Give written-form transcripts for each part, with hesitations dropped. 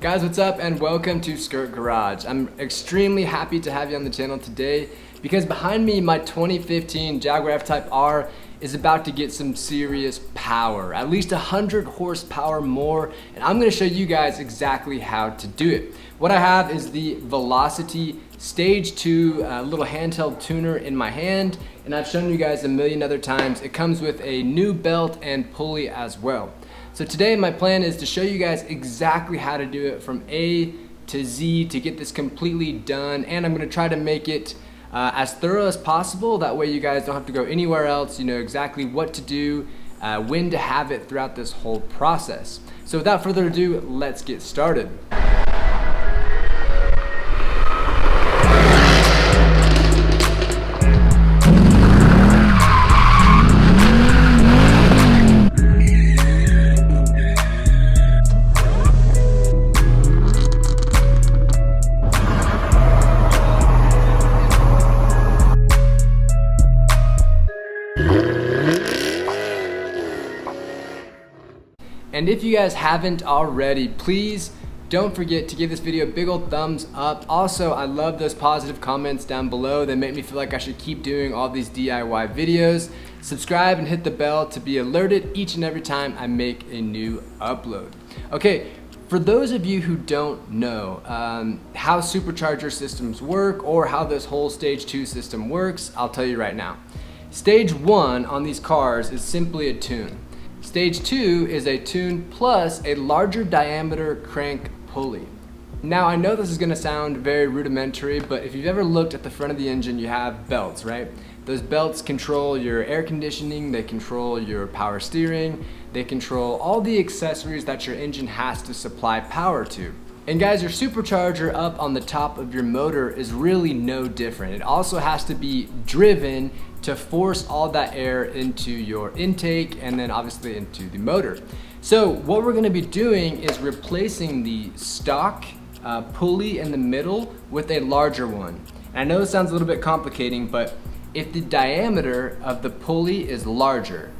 Guys, what's up and welcome to Skrrt Garage. I'm extremely happy to have you on the channel today because behind me, my 2015 Jaguar F-Type R is about to get some serious power, at least 100 horsepower more, and I'm gonna show you guys exactly how to do it. What I have is the Velocity Stage 2 little handheld tuner in my hand, and I've shown you guys a million other times. It comes with a new belt and pulley as well. So today my plan is to show you guys exactly how to do it from A to Z to get this completely done, and I'm gonna try to make it as thorough as possible. That way you guys don't have to go anywhere else. You know exactly what to do, when to have it throughout this whole process. So without further ado, let's get started. And if you guys haven't already, please don't forget to give this video a big old thumbs up. Also, I love those positive comments down below. They make me feel like I should keep doing all these DIY videos. Subscribe and hit the bell to be alerted each and every time I make a new upload. Okay, for those of you who don't know how supercharger systems work or how this whole Stage 2 system works, I'll tell you right now. Stage 1 on these cars is simply a tune. Stage 2 is a tune plus a larger diameter crank pulley. Now I know this is gonna sound very rudimentary, but if you've ever looked at the front of the engine, you have belts, right? Those belts control your air conditioning, they control your power steering, they control all the accessories that your engine has to supply power to. And guys, your supercharger up on the top of your motor is really no different. It also has to be driven to force all that air into your intake and then obviously into the motor. So what we're gonna be doing is replacing the stock pulley in the middle with a larger one. And I know it sounds a little bit complicating, but if the diameter of the pulley is larger,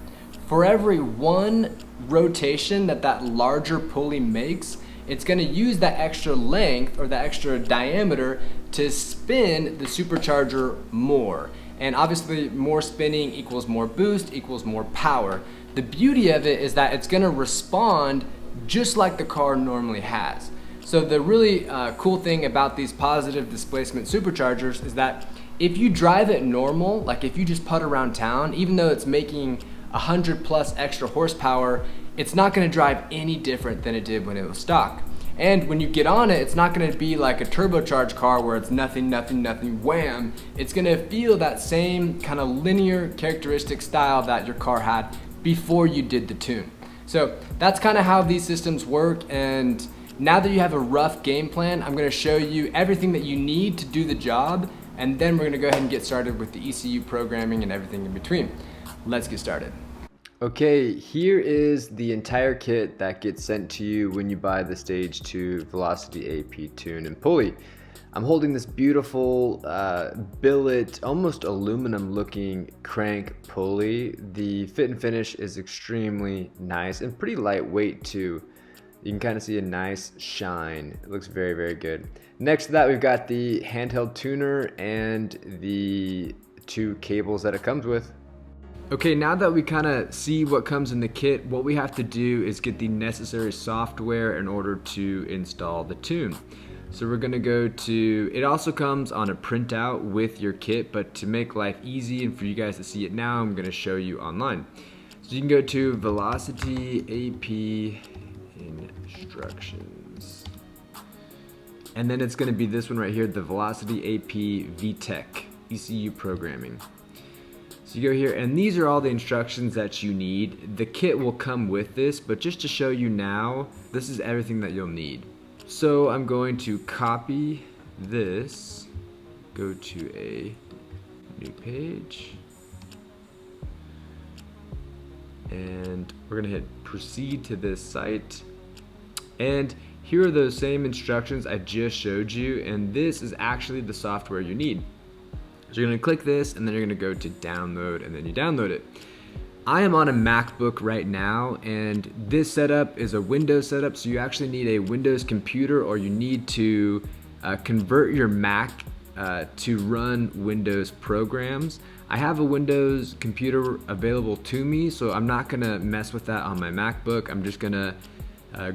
for every one rotation that larger pulley makes, it's gonna use that extra length or that extra diameter to spin the supercharger more. And obviously more spinning equals more boost equals more power. The beauty of it is that it's gonna respond just like the car normally has. So the really cool thing about these positive displacement superchargers is that if you drive it normal, like if you just putt around town, even though it's making 100 plus extra horsepower, it's not gonna drive any different than it did when it was stock. And when you get on it, it's not gonna be like a turbocharged car where it's nothing, nothing, nothing, wham. It's gonna feel that same kind of linear characteristic style that your car had before you did the tune. So that's kind of how these systems work. And now that you have a rough game plan, I'm gonna show you everything that you need to do the job. And then we're gonna go ahead and get started with the ECU programming and everything in between. Let's get started. Okay, here is the entire kit that gets sent to you when you buy the Stage 2 VelocityAp tune and pulley. I'm holding this beautiful billet, almost aluminum looking crank pulley. The fit and finish is extremely nice and pretty lightweight too. You can kind of see a nice shine. It looks very, very good. Next to that, we've got the handheld tuner and the two cables that it comes with. Okay, now that we kind of see what comes in the kit, what we have to do is get the necessary software in order to install the tune. So we're gonna go to, it also comes on a printout with your kit, but to make life easy and for you guys to see it now, I'm gonna show you online. So you can go to VelocityAp instructions. And then it's gonna be this one right here, the VelocityAp VTech ECU programming. So you go here, and these are all the instructions that you need. The kit will come with this, but just to show you now, this is everything that you'll need. So I'm going to copy this, go to a new page, and we're gonna hit proceed to this site. And here are those same instructions I just showed you, and this is actually the software you need. So you're gonna click this and then you're gonna go to download and then you download it. I am on a MacBook right now, and this setup is a Windows setup, so you actually need a Windows computer, or you need to convert your Mac to run Windows programs. I have a Windows computer available to me, so I'm not gonna mess with that on my MacBook. I'm just gonna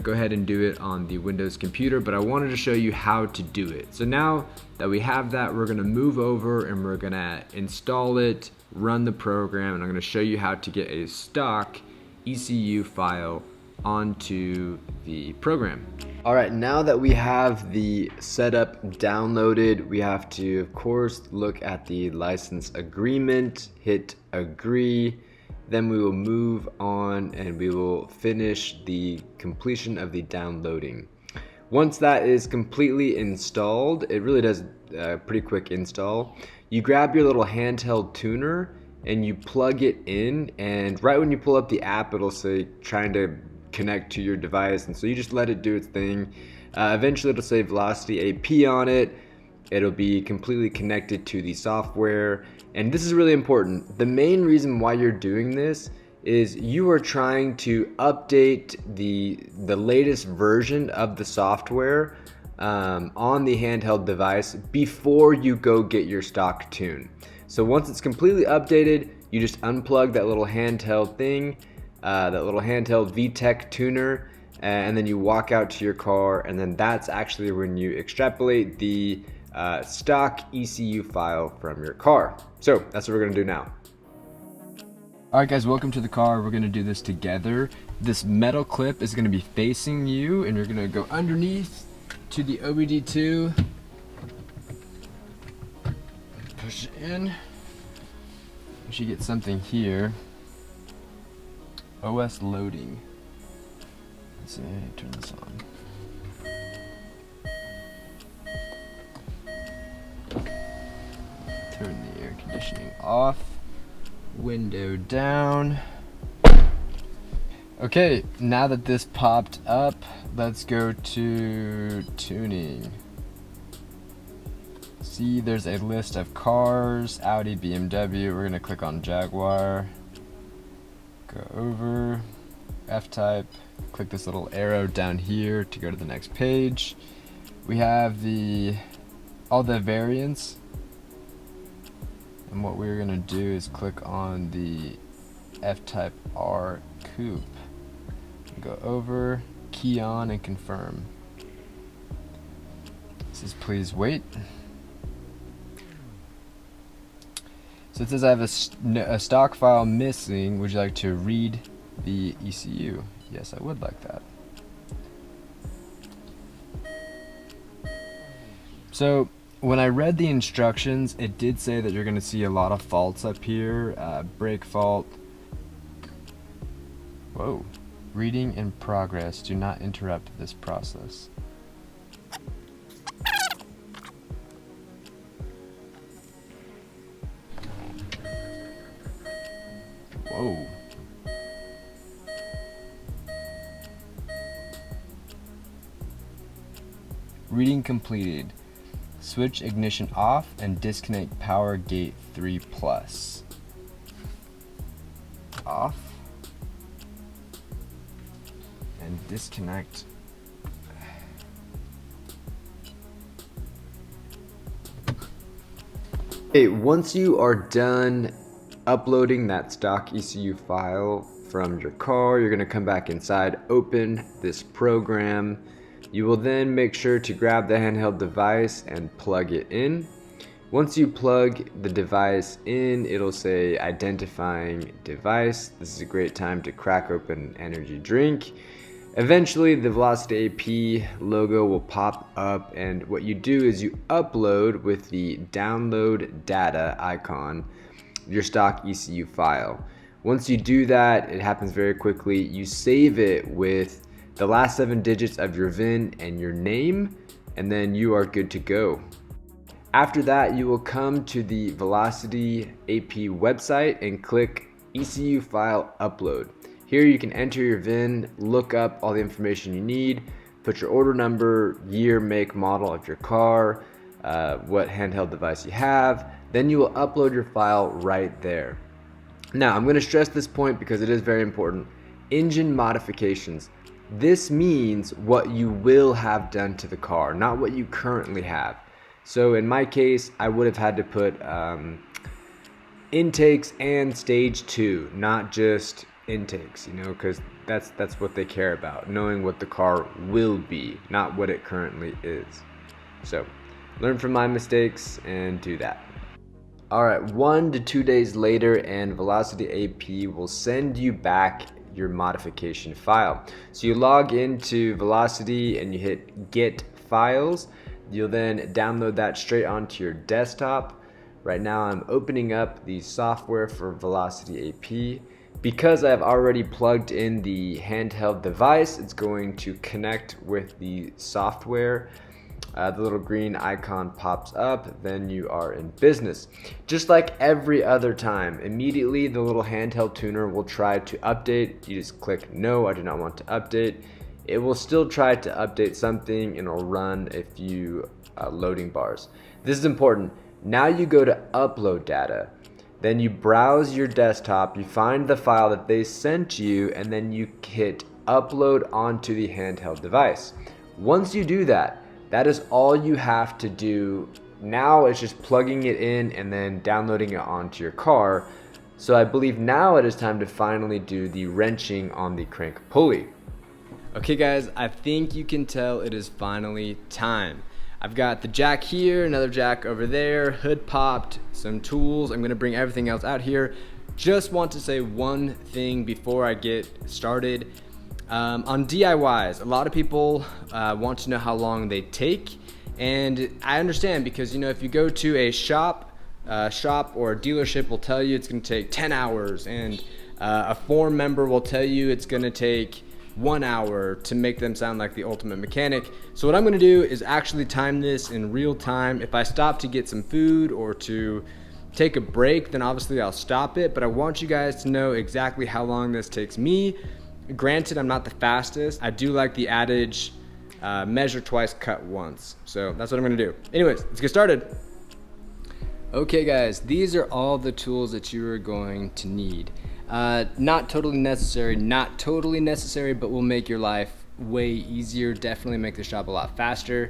go ahead and do it on the Windows computer, but I wanted to show you how to do it. So now that we have that, we're gonna move over and we're gonna install it, run the program, and I'm gonna show you how to get a stock ECU file onto the program. All right, now that we have the setup downloaded, we have to, of course, look at the license agreement, hit agree, then we will move on and we will finish the completion of the downloading. Once that is completely installed, it really does a pretty quick install. You grab your little handheld tuner and you plug it in, and right when you pull up the app, it'll say trying to connect to your device, and so you just let it do its thing. Eventually it'll say VelocityAp on it. It'll be completely connected to the software, and this is really important. The main reason why you're doing this is you are trying to update the latest version of the software on the handheld device before you go get your stock tune. So once it's completely updated, you just unplug that little handheld thing, that little handheld VTech tuner, and then you walk out to your car, and then that's actually when you extrapolate the stock ECU file from your car. So that's what we're gonna do now. All right guys, welcome to the car. We're gonna do this together. This metal clip is gonna be facing you, and you're gonna go underneath to the OBD2, push it in. You should get something here. OS loading. Let's see, turn this on. Turn the air conditioning off. Window down. Okay, now that this popped up, let's go to tuning. See, there's a list of cars, Audi, BMW. We're gonna click on Jaguar. Go over, F-type, click this little arrow down here to go to the next page. We have all the variants, and what we're gonna do is click on the F-type R coupe. Go over, key on, and confirm. It says please wait. So it says I have a stock file missing. Would you like to read the ECU? Yes, I would like that. So when I read the instructions, it did say that you're going to see a lot of faults up here. Brake fault. Whoa. Reading in progress. Do not interrupt this process. Whoa. Reading completed. Switch ignition off and disconnect power gate 3+. Off. And disconnect. Okay, once you are done uploading that stock ECU file from your car, you're going to come back inside, open this program. You will then make sure to grab the handheld device and plug it in. Once you plug the device in, it'll say identifying device. This is a great time to crack open an energy drink. Eventually the VelocityAp logo will pop up, and what you do is you upload with the download data icon your stock ECU file. Once you do that, it happens very quickly. You save it with the last 7 digits of your VIN and your name, and then you are good to go. After that, you will come to the VelocityAp website and click ECU file upload. Here you can enter your VIN, look up all the information you need, put your order number, year, make, model of your car, what handheld device you have. Then you will upload your file right there. Now, I'm going to stress this point because it is very important. Engine modifications. This means what you will have done to the car, not what you currently have. So in my case, I would have had to put intakes and stage 2, not just intakes, you know, because that's what they care about, knowing what the car will be, not what it currently is. So learn from my mistakes and do that. Alright, 1 to 2 days later and VelocityAp will send you back your modification file. So you log into Velocity and you hit get files. You'll then download that straight onto your desktop. Right now I'm opening up the software for VelocityAp. Because I've already plugged in the handheld device, it's going to connect with the software. The little green icon pops up, then you are in business. Just like every other time, immediately the little handheld tuner will try to update. You just click no, I do not want to update. It will still try to update something and it'll run a few loading bars. This is important. Now you go to upload data. Then you browse your desktop, you find the file that they sent you, and then you hit upload onto the handheld device. Once you do that, that is all you have to do. Now it's just plugging it in and then downloading it onto your car. So I believe now it is time to finally do the wrenching on the crank pulley. Okay guys, I think you can tell it is finally time. I've got the jack here, another jack over there, hood popped, some tools. I'm gonna bring everything else out here. Just want to say one thing before I get started. On DIYs, a lot of people want to know how long they take, and I understand because, you know, if you go to a shop or a dealership will tell you it's going to take 10 hours, and a forum member will tell you it's going to take 1 hour to make them sound like the ultimate mechanic. So what I'm going to do is actually time this in real time. If I stop to get some food or to take a break, then obviously I'll stop it, but I want you guys to know exactly how long this takes me. Granted, I'm not the fastest. I do like the adage, measure twice, cut once. So that's what I'm gonna do. Anyways, let's get started. Okay guys, these are all the tools that you are going to need. Not totally necessary, but will make your life way easier. Definitely make the job a lot faster.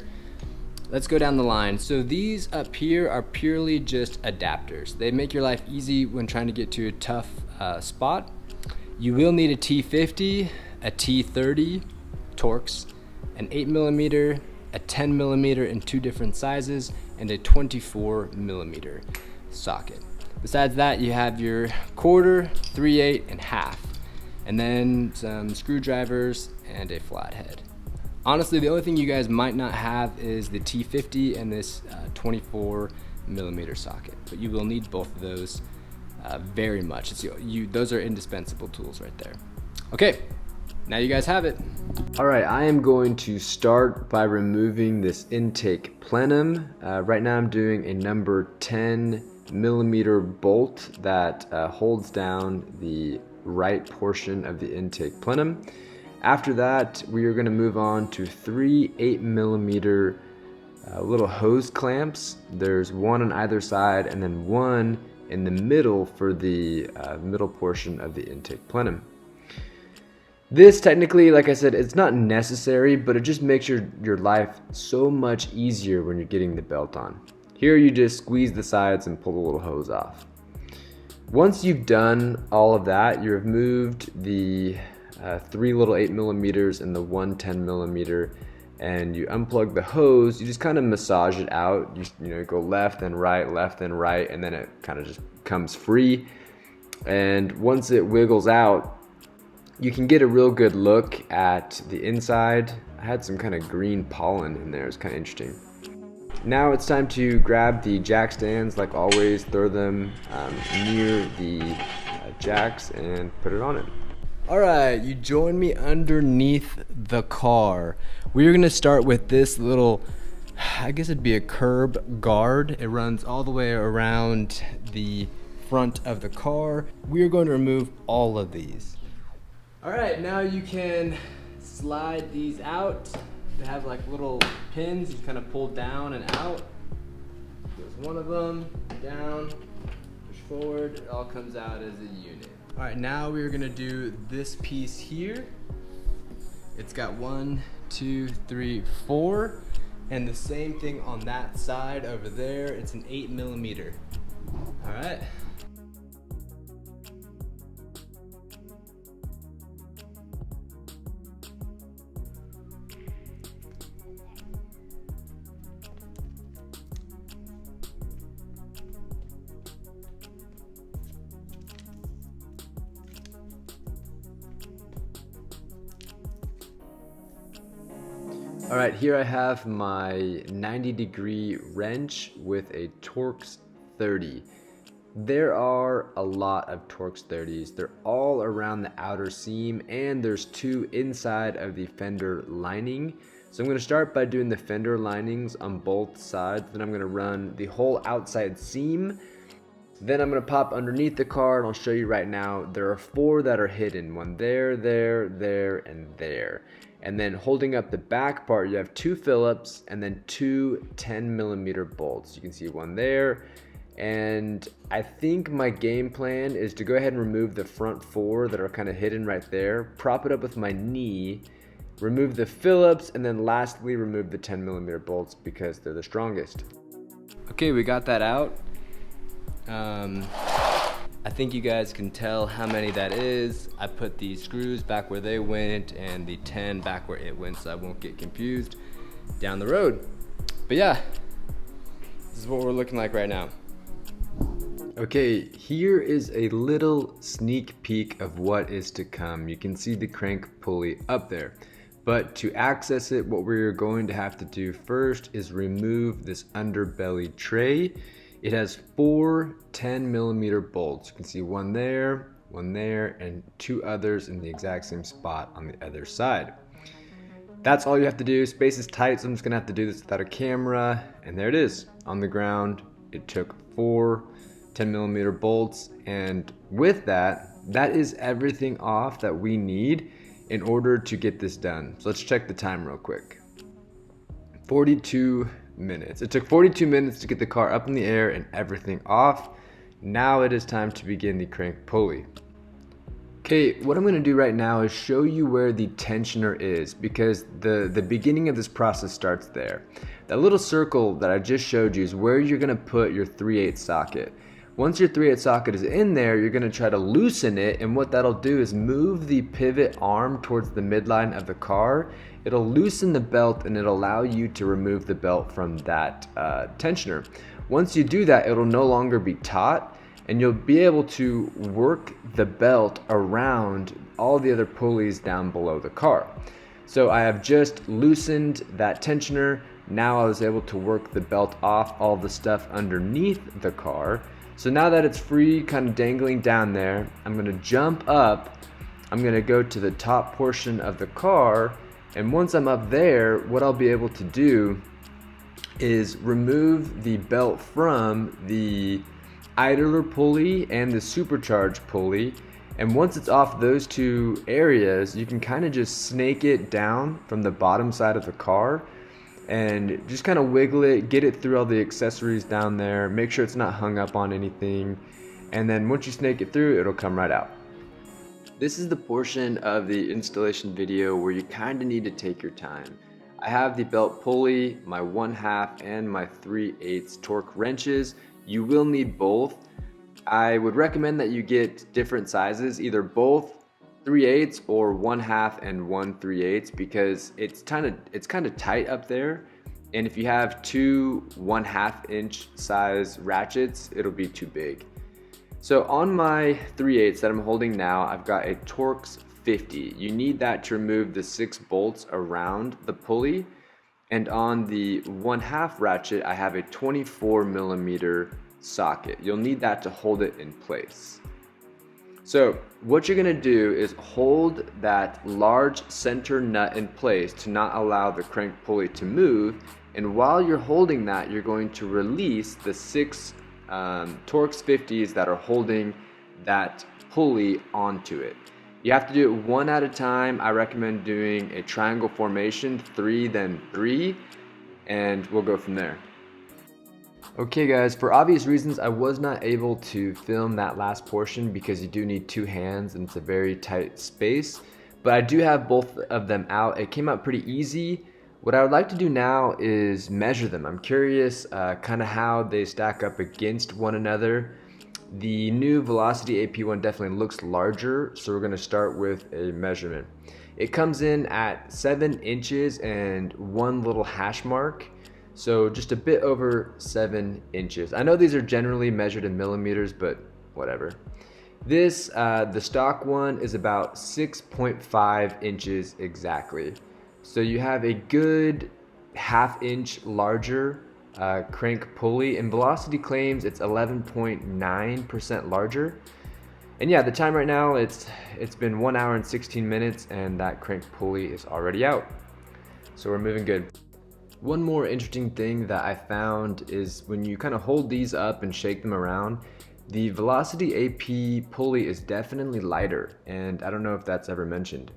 Let's go down the line. So these up here are purely just adapters. They make your life easy when trying to get to a tough spot. You will need a T50, a T30 Torx, an 8mm, a 10mm in 2 different sizes, and a 24mm socket. Besides that, you have your 1/4, 3/8, and 1/2, and then some screwdrivers and a flathead. Honestly, the only thing you guys might not have is the T50 and this 24mm socket, but you will need both of those very much. Those are indispensable tools right there. Okay, now you guys have it. All right, I am going to start by removing this intake plenum. Right now I'm doing a number 10mm bolt that holds down the right portion of the intake plenum. After that, we are going to move on to 3 8mm little hose clamps. There's one on either side and then one in the middle for the middle portion of the intake plenum. This technically, like I said, it's not necessary, but it just makes your life so much easier when you're getting the belt on. Here you just squeeze the sides and pull the little hose off. Once you've done all of that, you've moved the 3 little 8mm and the 1 10mm, and you unplug the hose. You just kind of massage it out. You know, go left and right, and then it kind of just comes free. And once it wiggles out, you can get a real good look at the inside. I had some kind of green pollen in there. It's kind of interesting. Now it's time to grab the jack stands. Like always, throw them near the jacks and put it on it. All right, you join me underneath the car. We're gonna start with this little, I guess it'd be a curb guard. It runs all the way around the front of the car. We are going to remove all of these. All right, now you can slide these out. They have like little pins. You kind of pull down and out. There's one of them, down, push forward, it all comes out as a unit. All right, now we're gonna do this piece here. It's got 1, 2, 3, 4, and the same thing on that side over there. It's an 8mm. All right. All right, here I have my 90-degree wrench with a Torx 30. There are a lot of Torx 30s. They're all around the outer seam, and there's 2 inside of the fender lining. So I'm gonna start by doing the fender linings on both sides. Then I'm gonna run the whole outside seam. Then I'm gonna pop underneath the car, and I'll show you right now. There are 4 that are hidden. One there, there, and there. And then holding up the back part, you have 2 Phillips and then 2 10mm bolts. You can see one there. And I think my game plan is to go ahead and remove the front 4 that are kind of hidden right there, prop it up with my knee, remove the Phillips, and then lastly remove the 10mm bolts because they're the strongest. Okay, we got that out. I think you guys can tell how many that is. I put the screws back where they went and the 10 back where it went, so I won't get confused down the road. But yeah, this is what we're looking like right now. Okay, here is a little sneak peek of what is to come. You can see the crank pulley up there. But to access it, what we're going to have to do first is remove this underbelly tray. It has 4 10mm bolts. You can see one there, and 2 others in the exact same spot on the other side. That's all you have to do. Space is tight, so I'm just gonna have to do this without a camera. And there it is, on the ground. It took 4 10mm bolts, and with that, that is everything off that we need in order to get this done. So let's check the time real quick. 42 minutes. It took 42 minutes to get the car up in the air and everything off. Now it is time to begin the crank pulley. Okay, what I'm going to do right now is show you where the tensioner is, because the beginning of this process starts there. That little circle that I just showed you is where you're going to put your 3/8 socket. Once your 3/8 socket is in there, you're going to try to loosen it, and what that'll do is move the pivot arm towards the midline of the car. It'll loosen the belt, and it'll allow you to remove the belt from that tensioner. Once you do that, it'll no longer be taut, and you'll be able to work the belt around all the other pulleys down below the car. So I have just loosened that tensioner. Now I was able to work the belt off all the stuff underneath the car. So now that it's free, kind of dangling down there, I'm gonna jump up. I'm gonna go to the top portion of the car, and once I'm up there, what I'll be able to do is remove the belt from the idler pulley and the supercharged pulley. And once it's off those 2 areas, you can kind of just snake it down from the bottom side of the car and just kind of wiggle it, get it through all the accessories down there, make sure it's not hung up on anything, and then once you snake it through, it'll come right out. This is the portion of the installation video where you kind of need to take your time. I have the belt pulley, my 1/2 and my 3/8 torque wrenches. You will need both. I would recommend that you get different sizes, either both 3/8 or 1/2 and 1/3, because it's kind of tight up there, and if you have 2 1/2 inch size ratchets, it'll be too big. So on my 3/8 that I'm holding now, I've got a Torx 50. You need that to remove the 6 bolts around the pulley. And on the 1/2 ratchet, I have a 24mm socket. You'll need that to hold it in place. So what you're gonna do is hold that large center nut in place to not allow the crank pulley to move. And while you're holding that, you're going to release the 6 Torx 50s that are holding that pulley onto it. You have to do it one at a time. I recommend doing a triangle formation, 3 then 3, and we'll go from there. Okay guys, for obvious reasons I was not able to film that last portion because you do need two hands and it's a very tight space, but I do have both of them out. It came out pretty easy. What I would like to do now is measure them. I'm curious kind of how they stack up against one another. The new VelocityAp one definitely looks larger, so we're going to start with a measurement. It comes in at 7 inches and one little hash mark. So just a bit over 7 inches. I know these are generally measured in millimeters, but whatever. This, the stock one is about 6.5 inches exactly. So you have a good ½ inch larger crank pulley, and Velocity claims it's 11.9% larger. And yeah, the time right now, it's been 1 hour and 16 minutes and that crank pulley is already out. So we're moving good. One more interesting thing that I found is when you kind of hold these up and shake them around, the VelocityAp pulley is definitely lighter, and I don't know if that's ever mentioned.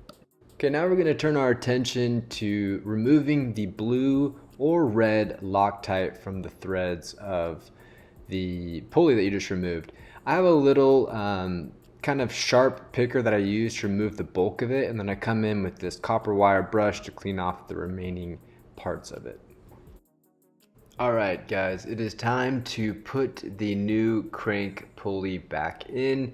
Okay, now we're going to turn our attention to removing the blue or red Loctite from the threads of the pulley that you just removed. I have a little kind of sharp picker that I use to remove the bulk of it, and then I come in with this copper wire brush to clean off the remaining parts of it. Alright guys, it is time to put the new crank pulley back in,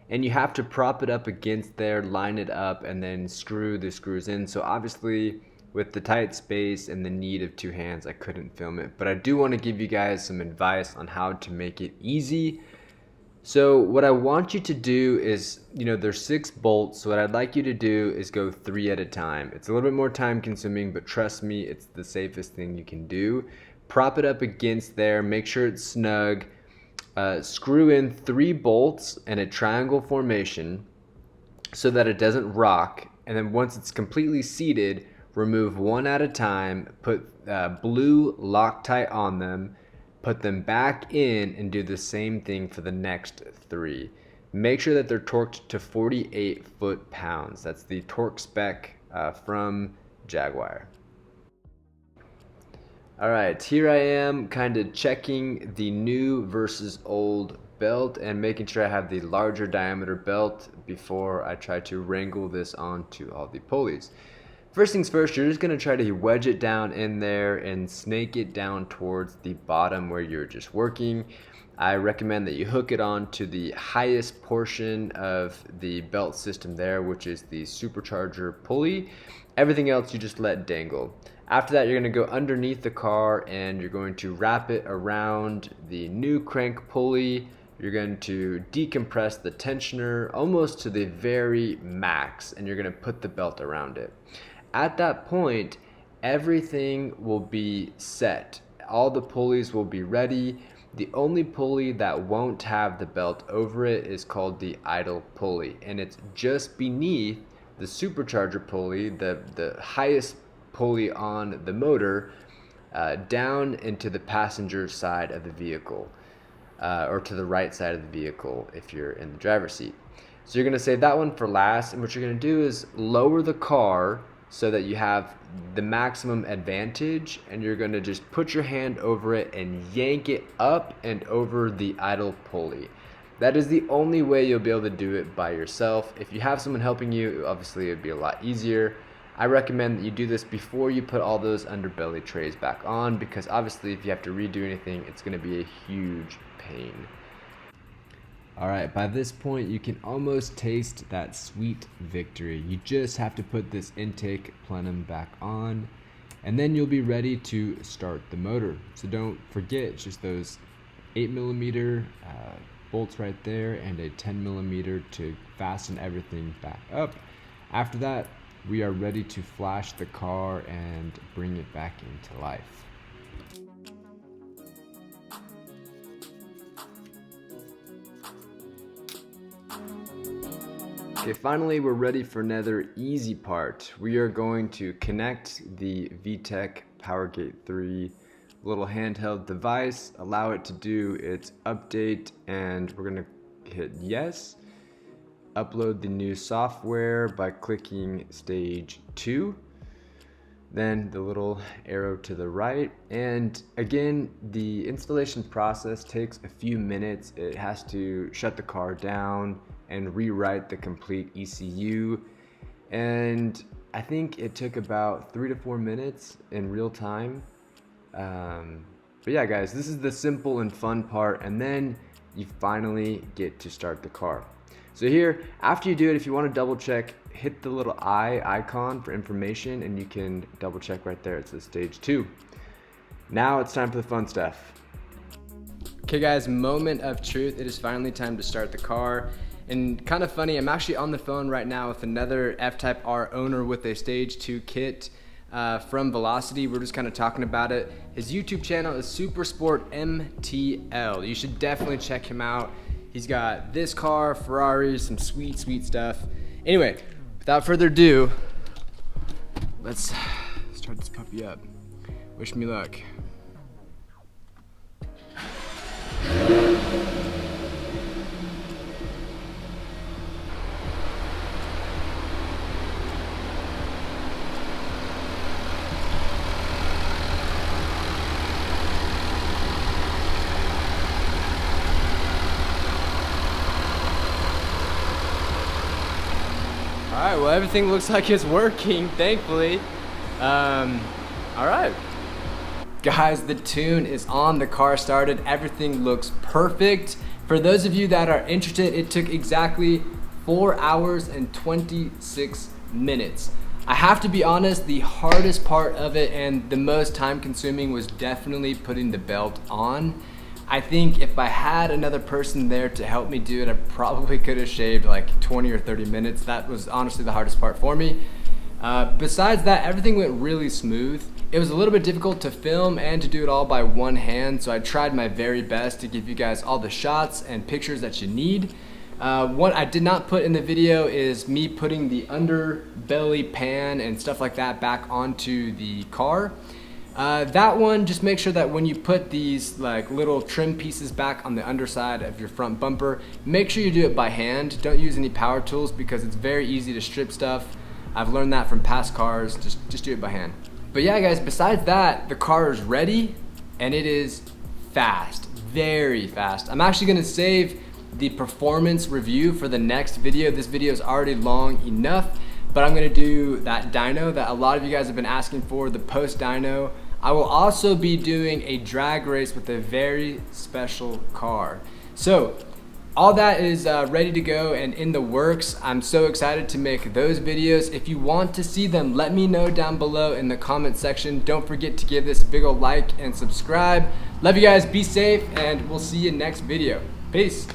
and you have to prop it up against there, line it up, and then screw the screws in. So obviously with the tight space and the need of two hands, I couldn't film it, but I do want to give you guys some advice on how to make it easy. So what I want you to do is, there's 6 bolts, so what I'd like you to do is go 3 at a time. It's a little bit more time consuming, but trust me, it's the safest thing you can do. Prop it up against there, make sure it's snug, screw in 3 bolts in a triangle formation so that it doesn't rock, and then once it's completely seated, remove 1 at a time, put blue Loctite on them, put them back in, and do the same thing for the next 3. Make sure that they're torqued to 48 foot-pounds. That's the torque spec from Jaguar. Alright, here I am kind of checking the new versus old belt and making sure I have the larger diameter belt before I try to wrangle this onto all the pulleys. First things first, you're just going to try to wedge it down in there and snake it down towards the bottom where you're just working. I recommend that you hook it on to the highest portion of the belt system there, which is the supercharger pulley. Everything else you just let dangle. After that, you're going to go underneath the car and you're going to wrap it around the new crank pulley. You're going to decompress the tensioner almost to the very max, and you're going to put the belt around it. At that point, everything will be set. All the pulleys will be ready. The only pulley that won't have the belt over it is called the idle pulley, and it's just beneath the supercharger pulley, the highest pulley on the motor, down into the passenger side of the vehicle, or to the right side of the vehicle if you're in the driver's seat. So you're going to save that one for last, and what you're going to do is lower the car so that you have the maximum advantage, and you're going to just put your hand over it and yank it up and over the idle pulley. That is the only way you'll be able to do it by yourself. If you have someone helping you, obviously it would be a lot easier. I recommend that you do this before you put all those underbelly trays back on, because obviously if you have to redo anything, it's going to be a huge pain. Alright, by this point you can almost taste that sweet victory. You just have to put this intake plenum back on, and then you'll be ready to start the motor. So don't forget, just those 8mm bolts right there and a 10mm to fasten everything back up. After that, we are ready to flash the car and bring it back into life. Okay, finally we're ready for another easy part. We are going to connect the VTech PowerGate 3 little handheld device, allow it to do its update, and we're going to hit yes. Upload the new software by clicking stage 2. then the little arrow to the right. And again, the installation process takes a few minutes. It has to shut the car down and rewrite the complete ECU. And I think it took about 3 to 4 minutes in real time. But yeah, guys, this is the simple and fun part, and then you finally get to start the car. So here, after you do it, if you want to double check, hit the little eye icon for information, and you can double check right there. It says stage 2. Now it's time for the fun stuff. Okay guys, moment of truth. It is finally time to start the car. And kind of funny, I'm actually on the phone right now with another F-Type R owner with a stage 2 kit from Velocity. We're just kind of talking about it. His YouTube channel is Supersport MTL. You should definitely check him out. He's got this car, Ferrari, some sweet, sweet stuff. Anyway, without further ado, let's start this puppy up. Wish me luck. All right, well, everything looks like it's working, thankfully. All right. Guys, the tune is on, the car started, everything looks perfect. For those of you that are interested, it took exactly 4 hours and 26 minutes. I have to be honest, the hardest part of it and the most time consuming was definitely putting the belt on. I think if I had another person there to help me do it, I probably could have shaved like 20 or 30 minutes. That was honestly the hardest part for me. Besides that, everything went really smooth. It was a little bit difficult to film and to do it all by one hand, so I tried my very best to give you guys all the shots and pictures that you need. What I did not put in the video is me putting the underbelly pan and stuff like that back onto the car. That one, just make sure that when you put these like little trim pieces back on the underside of your front bumper, make sure you do it by hand. Don't use any power tools because it's very easy to strip stuff. I've learned that from past cars. Just do it by hand. But yeah, guys, besides that, the car is ready and it is fast, very fast. I'm actually gonna save the performance review for the next video. This video is already long enough, but I'm gonna do that dyno that a lot of you guys have been asking for, the post dyno. I will also be doing a drag race with a very special car. So all that is ready to go and in the works. I'm so excited to make those videos. If you want to see them, let me know down below in the comment section. Don't forget to give this a big ol' like and subscribe. Love you guys, be safe, and we'll see you next video. Peace.